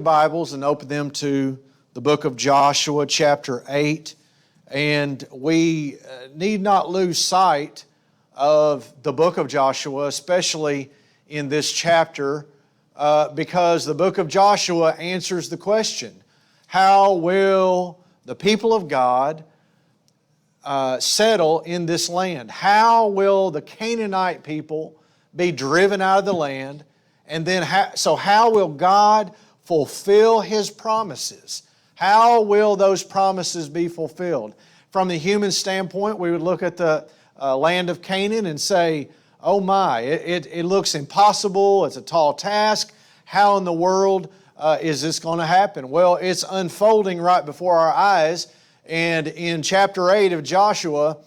Bibles and open them to the book of Joshua, chapter 8. And we need not lose sight of the book of Joshua, especially in this chapter, because the book of Joshua answers the question, how will the people of God settle in this land? How will the Canaanite people be driven out of the land? And then, how will God fulfill His promises? How will those promises be fulfilled? From the human standpoint, we would look at the land of Canaan and say, oh my, it looks impossible, it's a tall task. How in the world is this going to happen? Well, it's unfolding right before our eyes, and in chapter 8 of Joshua,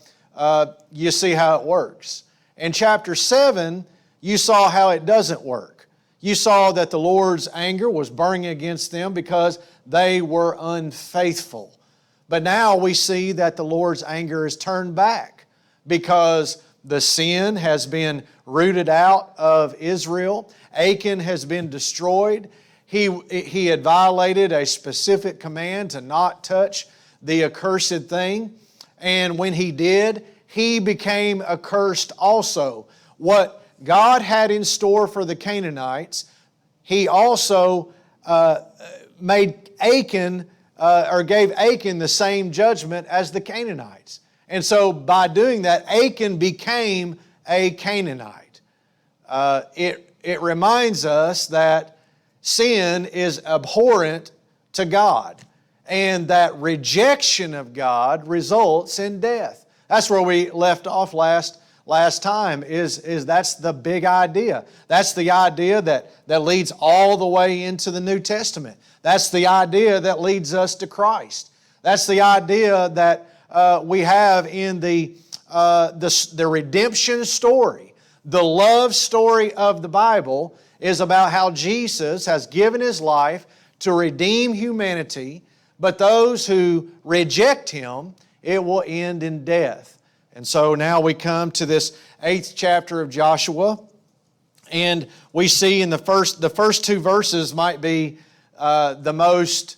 you see how it works. In chapter 7, you saw how it doesn't work. You saw that the Lord's anger was burning against them because they were unfaithful. But now we see that the Lord's anger is turned back because the sin has been rooted out of Israel. Achan has been destroyed. He had violated a specific command to not touch the accursed thing. And when he did, he became accursed also. What God had in store for the Canaanites, He also made Achan, gave Achan the same judgment as the Canaanites. And so by doing that, Achan became a Canaanite. It reminds us that sin is abhorrent to God, and that rejection of God results in death. That's where we left off last time, is that's the big idea. That's the idea that leads all the way into the New Testament. That's the idea that leads us to Christ. That's the idea that we have in the redemption story. The love story of the Bible is about how Jesus has given His life to redeem humanity, but those who reject Him, it will end in death. And so now we come to this 8th chapter of Joshua, and we see in the first two verses might be the most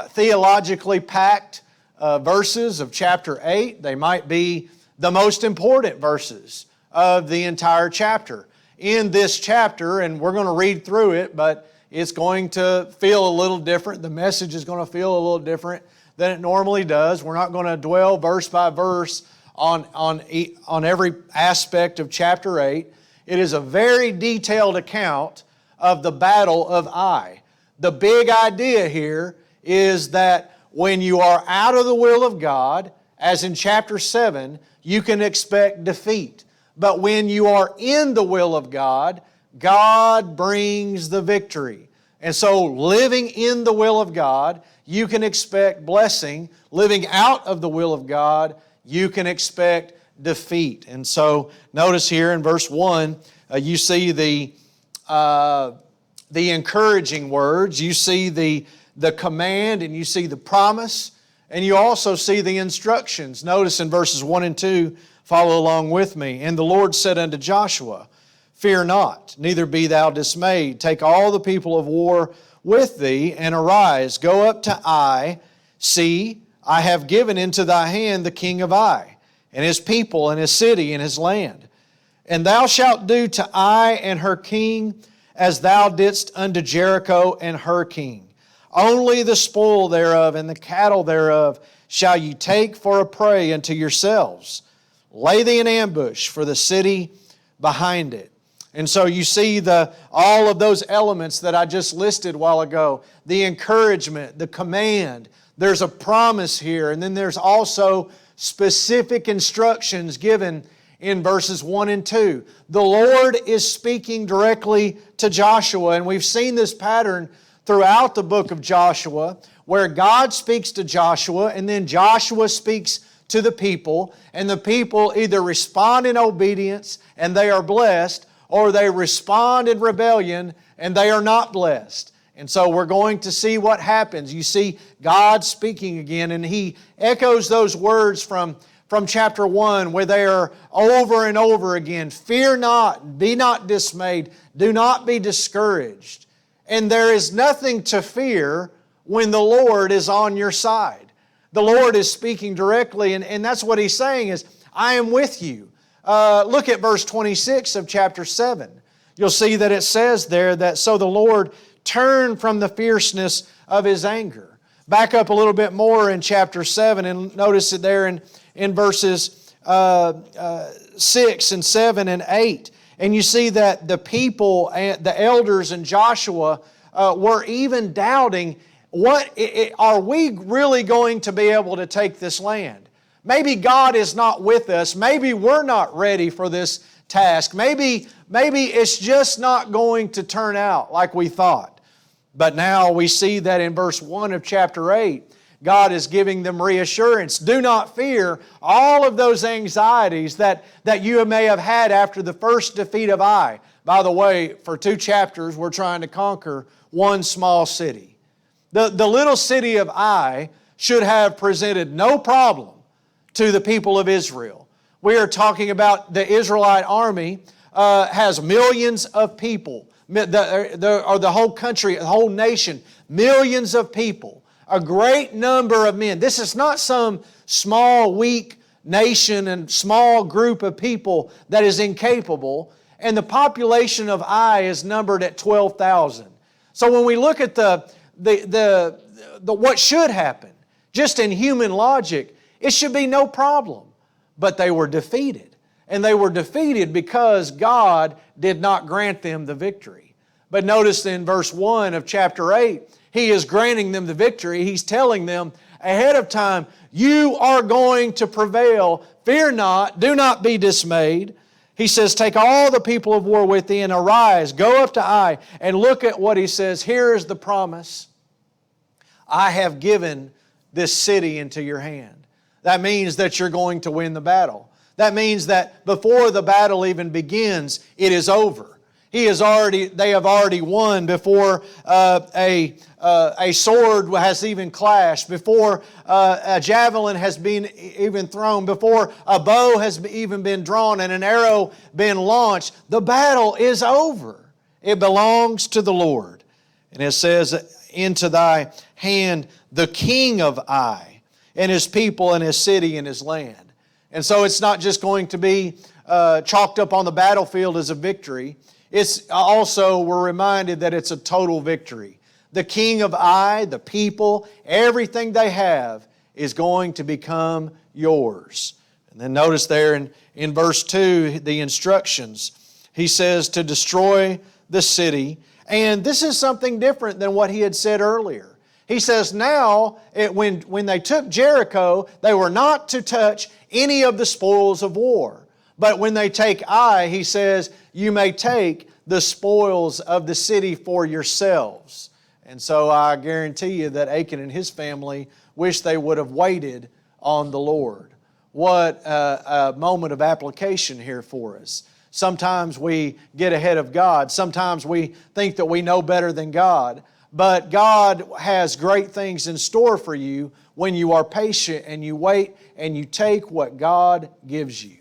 theologically packed verses of chapter 8. They might be the most important verses of the entire chapter. In this chapter, and we're going to read through it, but it's going to feel a little different. The message is going to feel a little different than it normally does. We're not going to dwell verse by verse on every aspect of chapter 8. It is a very detailed account of the battle of Ai. The big idea here is that when you are out of the will of God, as in chapter 7, you can expect defeat. But when you are in the will of God, God brings the victory. And so living in the will of God, you can expect blessing. Living out of the will of God, you can expect defeat. And so notice here in verse 1, you see the encouraging words, you see the command, and you see the promise, and you also see the instructions. Notice in verses 1 and 2, follow along with me. And the Lord said unto Joshua, fear not, neither be thou dismayed. Take all the people of war with thee, and arise, go up to Ai. See, I have given into thy hand the king of Ai, and his people, and his city, and his land. And thou shalt do to Ai and her king as thou didst unto Jericho and her king. Only the spoil thereof and the cattle thereof shall you take for a prey unto yourselves. Lay thee an ambush for the city behind it. And so you see all of those elements that I just listed a while ago. The encouragement, the command. There's a promise here, and then there's also specific instructions given in verses 1 and 2. The Lord is speaking directly to Joshua, and we've seen this pattern throughout the book of Joshua, where God speaks to Joshua, and then Joshua speaks to the people, and the people either respond in obedience, and they are blessed, or they respond in rebellion, and they are not blessed. And so we're going to see what happens. You see God speaking again, and He echoes those words from chapter 1 where they are over and over again. Fear not, be not dismayed, do not be discouraged. And there is nothing to fear when the Lord is on your side. The Lord is speaking directly, and that's what He's saying is, I am with you. Look at verse 26 of chapter 7. You'll see that it says there that, so the Lord turned from the fierceness of His anger. Back up a little bit more in chapter 7 and notice it there in verses 6 and 7 and 8. And you see that the people, the elders and Joshua were even doubting, are we really going to be able to take this land? Maybe God is not with us. Maybe we're not ready for this task. Maybe it's just not going to turn out like we thought. But now we see that in verse 1 of chapter 8, God is giving them reassurance. Do not fear all of those anxieties that you may have had after the first defeat of Ai. By the way, for 2 chapters, we're trying to conquer one small city. The little city of Ai should have presented no problem to the people of Israel. We are talking about the Israelite army has millions of people, the whole country, the whole nation, millions of people, a great number of men. This is not some small, weak nation and small group of people that is incapable. And the population of Ai is numbered at 12,000. So when we look at what should happen, just in human logic, it should be no problem. But they were defeated. And they were defeated because God did not grant them the victory. But notice in verse 1 of chapter 8, He is granting them the victory. He's telling them ahead of time, you are going to prevail. Fear not, do not be dismayed. He says, take all the people of war with thee and arise, go up to Ai. And look at what He says. Here is the promise. I have given this city into your hand. That means that you're going to win the battle. That means that before the battle even begins, it is over. They have already won before a sword has even clashed, before a javelin has been even thrown, before a bow has even been drawn and an arrow been launched. The battle is over. It belongs to the Lord. And it says, into thy hand the king of Ai, and his people and his city and his land. And so it's not just going to be chalked up on the battlefield as a victory. It's also, we're reminded that it's a total victory. The king of Ai, the people, everything they have is going to become yours. And then notice there in verse 2, the instructions. He says to destroy the city. And this is something different than what he had said earlier. He says now, when they took Jericho, they were not to touch any of the spoils of war. But when they take Ai, he says, you may take the spoils of the city for yourselves. And so I guarantee you that Achan and his family wish they would have waited on the Lord. What a moment of application here for us. Sometimes we get ahead of God. Sometimes we think that we know better than God. But God has great things in store for you when you are patient and you wait and you take what God gives you.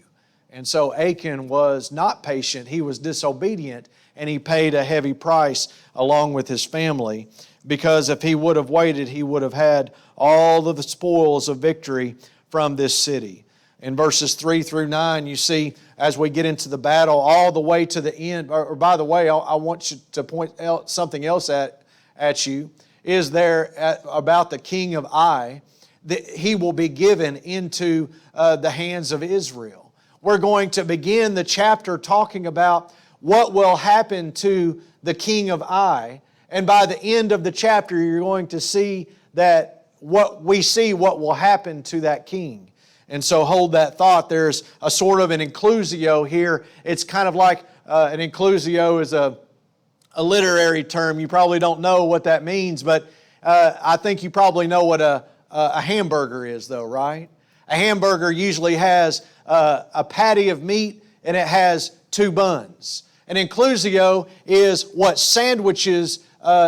And so Achan was not patient. He was disobedient, and he paid a heavy price along with his family, because if he would have waited, he would have had all of the spoils of victory from this city. In verses 3 through 9, you see, as we get into the battle, all the way to the end, or by the way, I want you to point out something else at you, is there about the king of Ai, that he will be given into the hands of Israel. We're going to begin the chapter talking about what will happen to the king of Ai, and by the end of the chapter you're going to see that what will happen to that king. And so hold that thought. There's a sort of an inclusio here. It's kind of like an inclusio is a literary term. You probably don't know what that means, but I think you probably know what a hamburger is though, right? A hamburger usually has a patty of meat and it has two buns. An inclusio is what sandwiches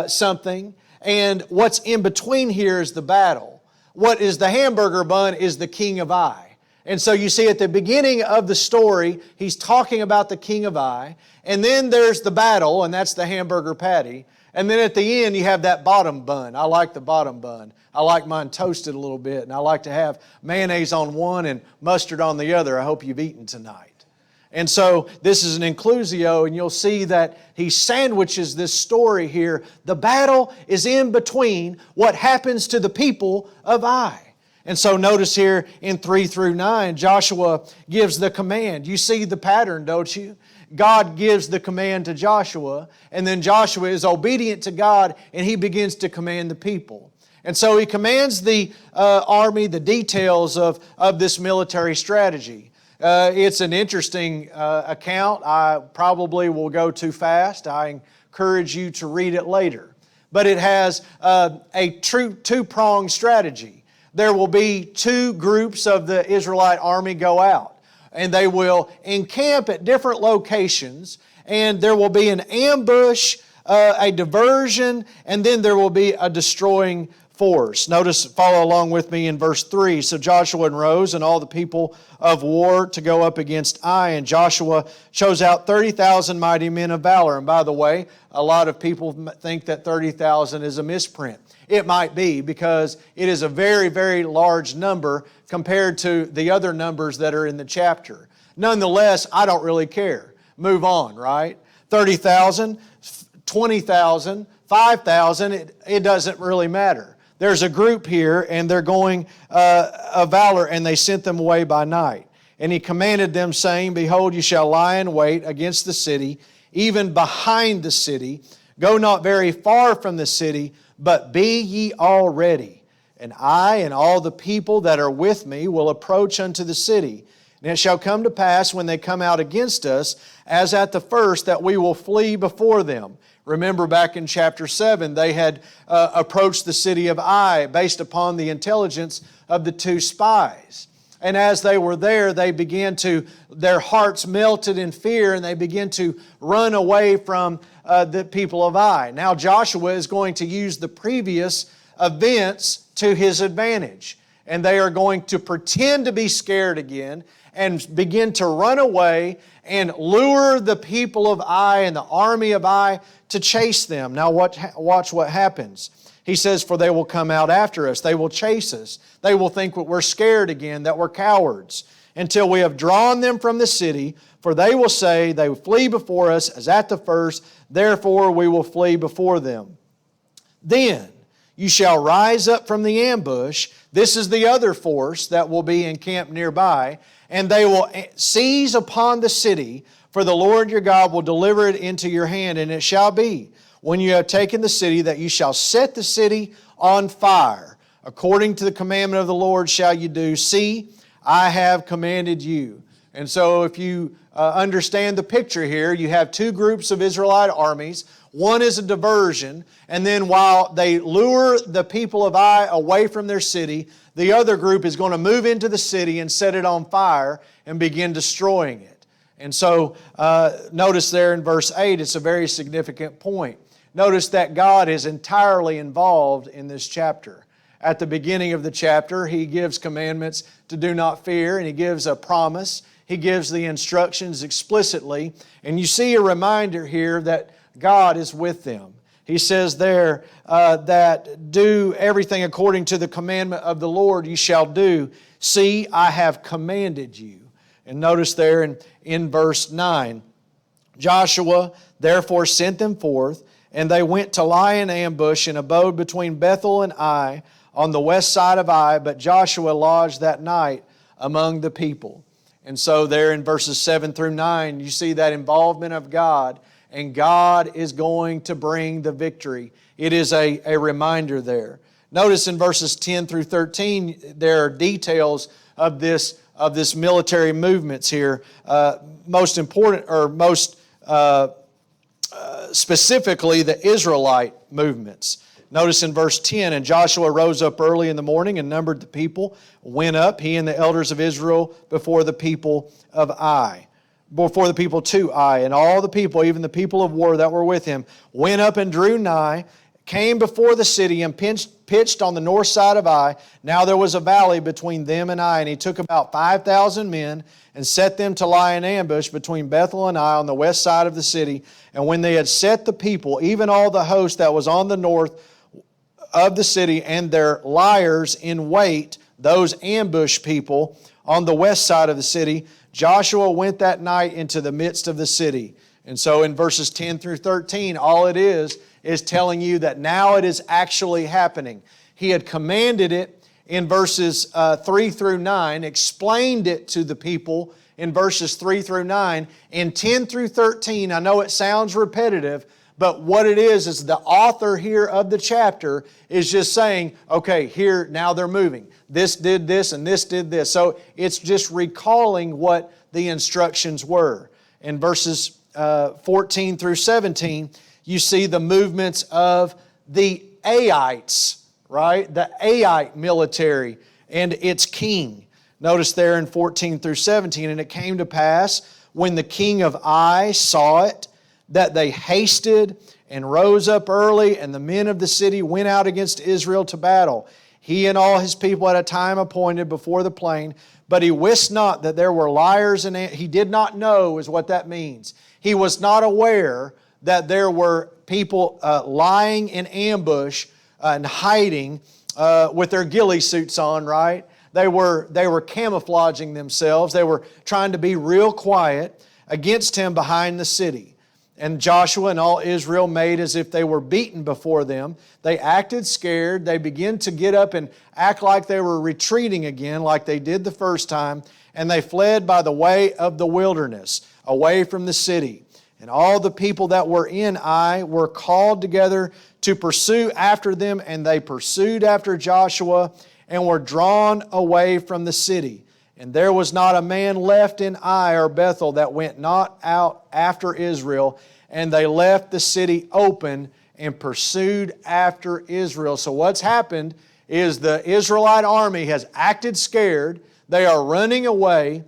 something, and what's in between here is the battle. What is the hamburger bun is the king of Ai. And so you see at the beginning of the story, he's talking about the king of Ai, and then there's the battle, and that's the hamburger patty. And then at the end, you have that bottom bun. I like the bottom bun. I like mine toasted a little bit, and I like to have mayonnaise on one and mustard on the other. I hope you've eaten tonight. And so this is an inclusio, and you'll see that he sandwiches this story here. The battle is in between what happens to the people of Ai. And so notice here in 3 through 9, Joshua gives the command. You see the pattern, don't you? God gives the command to Joshua, and then Joshua is obedient to God, and he begins to command the people. And so he commands the army the details of this military strategy. It's an interesting account. I probably will go too fast. I encourage you to read it later. But it has a true two-pronged strategy. There will be two groups of the Israelite army go out, and they will encamp at different locations, and there will be an ambush, a diversion, and then there will be a destroying force. Notice, follow along with me in verse 3. So Joshua arose and all the people of war to go up against Ai, and Joshua chose out 30,000 mighty men of valor. And by the way, a lot of people think that 30,000 is a misprint. It might be, because it is a very, very large number compared to the other numbers that are in the chapter. Nonetheless, I don't really care. Move on, right? 30,000, 20,000, 5,000, it doesn't really matter. There's a group here, and they're going of valor, and they sent them away by night. And he commanded them, saying, Behold, you shall lie in wait against the city, even behind the city. Go not very far from the city, but be ye all ready. And I and all the people that are with me will approach unto the city. And it shall come to pass, when they come out against us, as at the first, that we will flee before them. Remember back in chapter 7, they had approached the city of Ai based upon the intelligence of the two spies. And as they were there, they began to, their hearts melted in fear, and they began to run away from the people of Ai. Now Joshua is going to use the previous events to his advantage. And they are going to pretend to be scared again and begin to run away and lure the people of Ai and the army of Ai to chase them. Now watch what happens. He says, For they will come out after us. They will chase us. They will think that we're scared again, that we're cowards, until we have drawn them from the city. For they will say, They will flee before us as at the first. Therefore we will flee before them. Then you shall rise up from the ambush. This is the other force that will be encamped nearby. And they will seize upon the city, for the Lord your God will deliver it into your hand. And it shall be, when you have taken the city, that you shall set the city on fire. According to the commandment of the Lord shall you do. See, I have commanded you. And so if you understand the picture here, you have two groups of Israelite armies. One is a diversion, and then while they lure the people of Ai away from their city, the other group is going to move into the city and set it on fire and begin destroying it. And so notice there in verse 8, it's a very significant point. Notice that God is entirely involved in this chapter. At the beginning of the chapter, He gives commandments to do not fear, and He gives a promise. He gives the instructions explicitly. And you see a reminder here that God is with them. He says there that do everything according to the commandment of the Lord you shall do. See, I have commanded you. And notice there in verse 9, Joshua therefore sent them forth, and they went to lie in ambush and abode between Bethel and Ai on the west side of Ai, but Joshua lodged that night among the people. And so there in verses 7 through 9, you see that involvement of God, and God is going to bring the victory. It is a reminder there. Notice in verses 10 through 13, there are details of this military movements here. Most important, or most specifically, the Israelite movements. Notice in verse 10, And Joshua rose up early in the morning and numbered the people, went up, he and the elders of Israel, before the people of Ai. Before the people to Ai. And all the people, even the people of war that were with him, went up and drew nigh, came before the city and pitched on the north side of Ai. Now there was a valley between them and Ai, and he took about 5,000 men and set them to lie in ambush between Bethel and Ai on the west side of the city. And when they had set the people, even all the host that was on the north of the city, and their liers in wait, those ambush people on the west side of the city, Joshua went that night into the midst of the city. And so in verses 10 through 13, all it is telling you that now it is actually happening. He had commanded it in verses 3 through 9, explained it to the people in verses 3 through 9. In 10 through 13, I know it sounds repetitive, but what it is the author here of the chapter is just saying, okay, here, now they're moving. This did this and this did this. So it's just recalling what the instructions were. In verses 14 through 17, you see the movements of the Aites, right? The Aite military and its king. Notice there in 14 through 17, and it came to pass when the king of Ai saw it, that they hasted and rose up early, and the men of the city went out against Israel to battle. He and all his people at a time appointed before the plain, but he wist not that there were liars, and he did not know is what that means. He was not aware that there were people lying in ambush and hiding with their ghillie suits on, right? They were camouflaging themselves. They were trying to be real quiet against him behind the city. And Joshua and all Israel made as if they were beaten before them. They acted scared. They began to get up and act like they were retreating again, like they did the first time. And they fled by the way of the wilderness, away from the city. And all the people that were in Ai were called together to pursue after them, and they pursued after Joshua and were drawn away from the city. And there was not a man left in Ai or Bethel that went not out after Israel, and they left the city open and pursued after Israel. So what's happened is the Israelite army has acted scared. They are running away,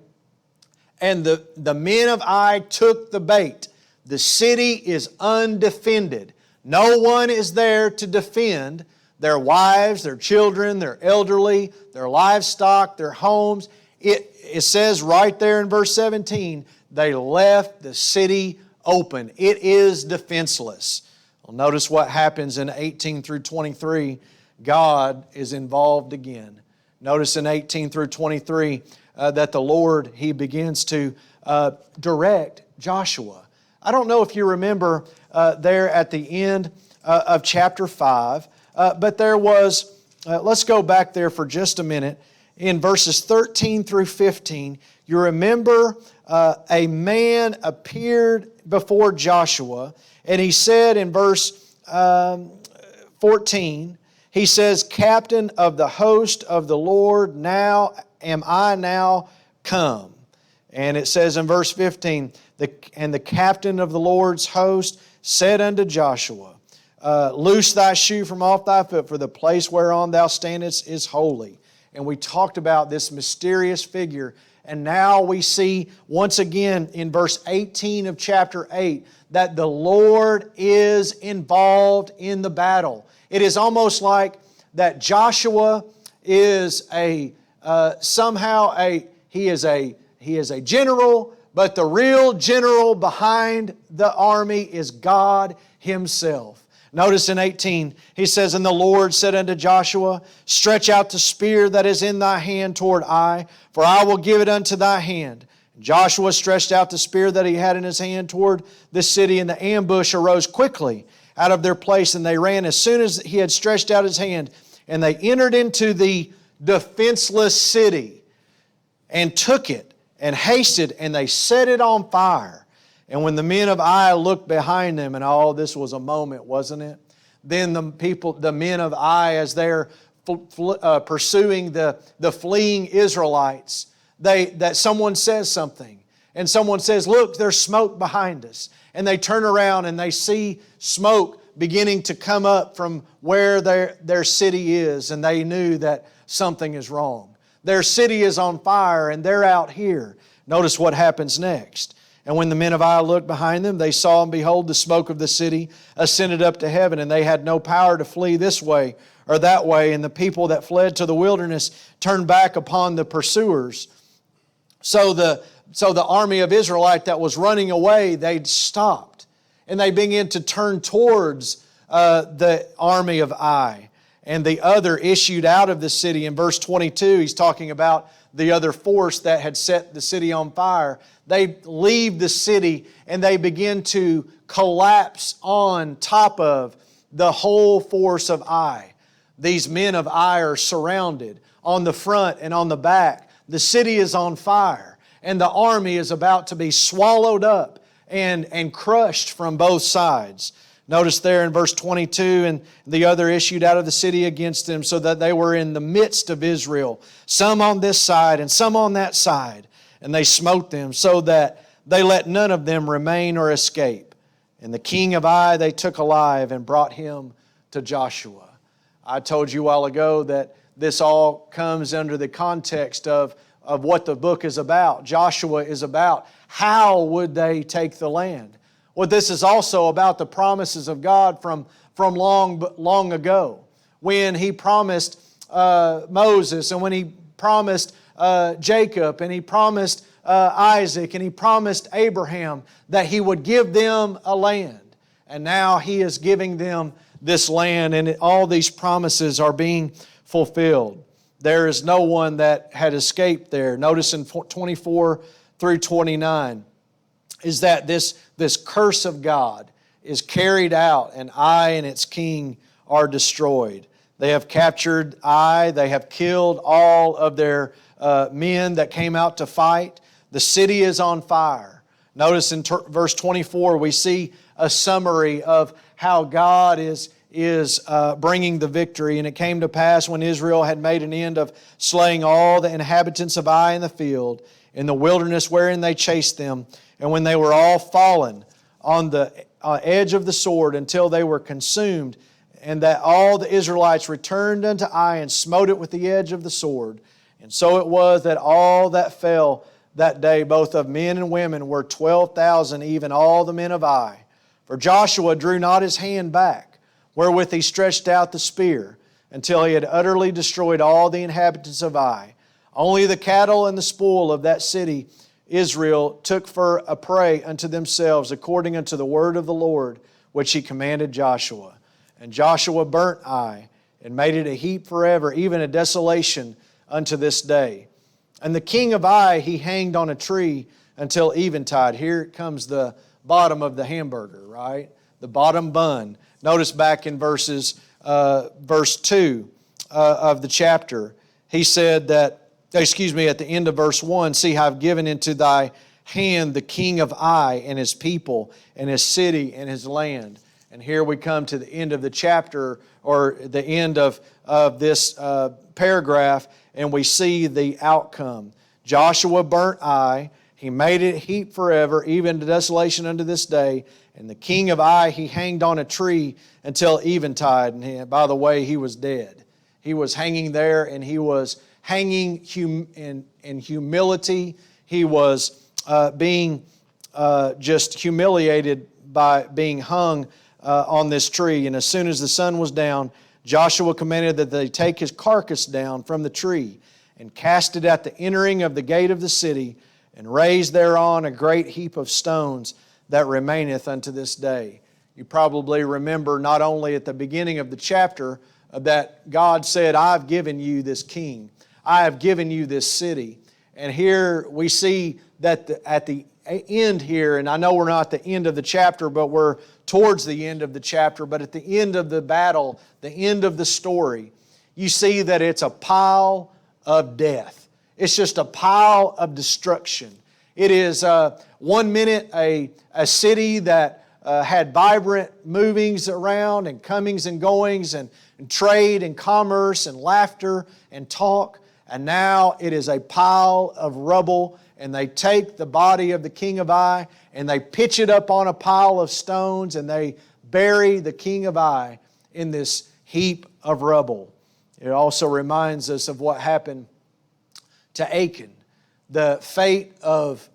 and the men of Ai took the bait. The city is undefended. No one is there to defend their wives, their children, their elderly, their livestock, their homes. It says right there in verse 17, they left the city open. It is defenseless. Well, notice what happens in 18 through 23. God is involved again. Notice in 18 through 23 that the Lord, He begins to direct Joshua. I don't know if you remember there at the end of chapter 5, but there was, let's go back there for just a minute. In verses 13 through 15, you remember a man appeared before Joshua, and he said in verse 14, he says, "Captain of the host of the Lord, now am I now come." And it says in verse 15, and the captain of the Lord's host said unto Joshua, "Loose thy shoe from off thy foot, for the place whereon thou standest is holy." And we talked about this mysterious figure. And now we see once again in verse 18 of chapter 8 that the Lord is involved in the battle. It is almost like that Joshua is he is a general, but the real general behind the army is God Himself. Notice in 18, he says, "And the Lord said unto Joshua, Stretch out the spear that is in thy hand toward Ai, for I will give it unto thy hand. And Joshua stretched out the spear that he had in his hand toward the city, and the ambush arose quickly out of their place, and they ran as soon as he had stretched out his hand. And they entered into the defenseless city, and took it, and hasted, and they set it on fire. And when the men of Ai looked behind them," and all this was a moment, wasn't it? Then the men of Ai, as they're pursuing the fleeing Israelites, that someone says something. And someone says, "Look, there's smoke behind us." And they turn around and they see smoke beginning to come up from where their city is. And they knew that something is wrong. Their city is on fire and they're out here. Notice what happens next. And when the men of Ai looked behind them, they saw, and behold, the smoke of the city ascended up to heaven, and they had no power to flee this way or that way. And the people that fled to the wilderness turned back upon the pursuers. So the army of Israelite that was running away, they stopped. And they began to turn towards the army of Ai. And the other issued out of the city. In verse 22, he's talking about the other force that had set the city on fire. They leave the city and they begin to collapse on top of the whole force of Ai. These men of Ai are surrounded on the front and on the back. The city is on fire and the army is about to be swallowed up and crushed from both sides. Notice there in verse 22, and the other issued out of the city against them, so that they were in the midst of Israel, some on this side and some on that side. And they smote them, so that they let none of them remain or escape. And the king of Ai they took alive and brought him to Joshua. I told you a while ago that this all comes under the context of what the book is about. Joshua is about how would they take the land. Well, this is also about the promises of God from long ago, when He promised Moses, and when He promised Jacob, and He promised Isaac, and He promised Abraham that He would give them a land. And now He is giving them this land, and all these promises are being fulfilled. There is no one that had escaped there. Notice in 24 through 29 is that this curse of God is carried out, and Ai and its king are destroyed. They have captured Ai. They have killed all of their men that came out to fight. The city is on fire. Notice in verse 24 we see a summary of how God is bringing the victory. And it came to pass, when Israel had made an end of slaying all the inhabitants of Ai in the field, in the wilderness wherein they chased them, and when they were all fallen on the edge of the sword until they were consumed, and that all the Israelites returned unto Ai and smote it with the edge of the sword. And so it was that all that fell that day, both of men and women, were 12,000, even all the men of Ai. For Joshua drew not his hand back, wherewith he stretched out the spear, until he had utterly destroyed all the inhabitants of Ai. Only the cattle and the spoil of that city Israel took for a prey unto themselves, according unto the word of the Lord, which He commanded Joshua. And Joshua burnt Ai, and made it a heap forever, even a desolation unto this day. And the king of Ai He hanged on a tree until eventide. Here comes the bottom of the hamburger, right? The bottom bun. Notice back in verse 2 of the chapter, he said that, at the end of verse 1, see, I have given into thy hand the king of Ai and his people and his city and his land. And here we come to the end of the chapter, or the end of this paragraph, and we see the outcome. Joshua burnt Ai. He made it a heap forever, even to desolation unto this day. And the king of Ai He hanged on a tree until eventide. And by the way, he was dead. He was hanging there, and he was hanging in humility. He was being just humiliated by being hung on this tree. And as soon as the sun was down, Joshua commanded that they take his carcass down from the tree and cast it at the entering of the gate of the city, and raise thereon a great heap of stones that remaineth unto this day. You probably remember not only at the beginning of the chapter that God said, I've given you this king. I have given you this city. And here we see that at the end here, and I know we're not at the end of the chapter, but we're towards the end of the chapter, but at the end of the battle, the end of the story, you see that it's a pile of death. It's just a pile of destruction. It is 1 minute a city that had vibrant movings around and comings and goings and trade and commerce and laughter and talk. And now it is a pile of rubble, and they take the body of the king of Ai and they pitch it up on a pile of stones, and they bury the king of Ai in this heap of rubble. It also reminds us of what happened to Achan. The fate of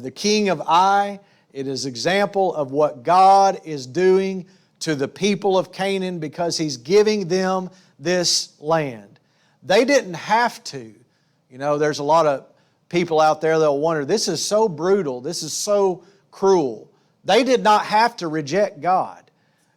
the king of Ai. It is an example of what God is doing to the people of Canaan because He's giving them this land. They didn't have to. You know, there's a lot of people out there that will wonder, this is so brutal, this is so cruel. They did not have to reject God.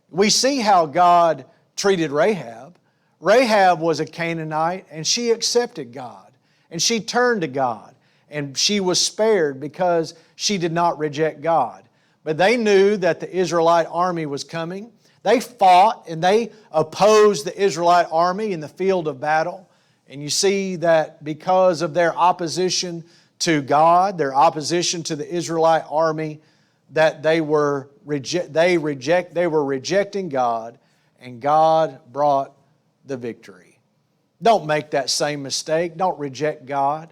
We see how God treated Rahab. Rahab was a Canaanite and she accepted God and she turned to God and she was spared because she did not reject God. But they knew that the Israelite army was coming. They fought and they opposed the Israelite army in the field of battle. And you see that because of their opposition to God, their opposition to the Israelite army, that they were rejecting God, and God brought the victory. Don't make that same mistake. Don't reject God.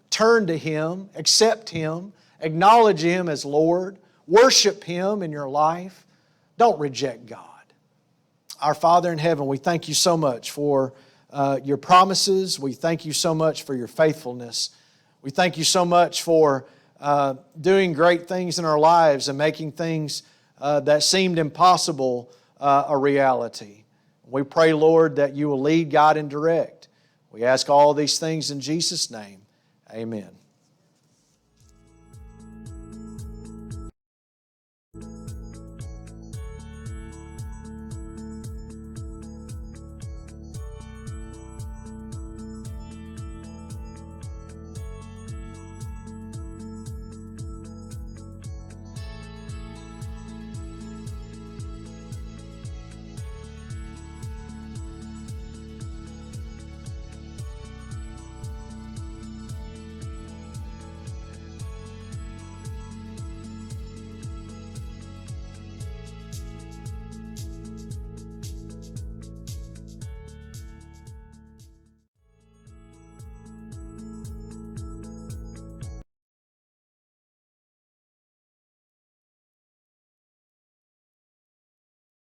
Turn to Him, accept Him, acknowledge Him as Lord, worship Him in your life. Don't reject God. Our Father in heaven, we thank You so much for Your promises. We thank You so much for Your faithfulness. We thank You so much for doing great things in our lives and making things that seemed impossible a reality. We pray, Lord, that You will lead, guide, and direct. We ask all these things in Jesus' name. Amen.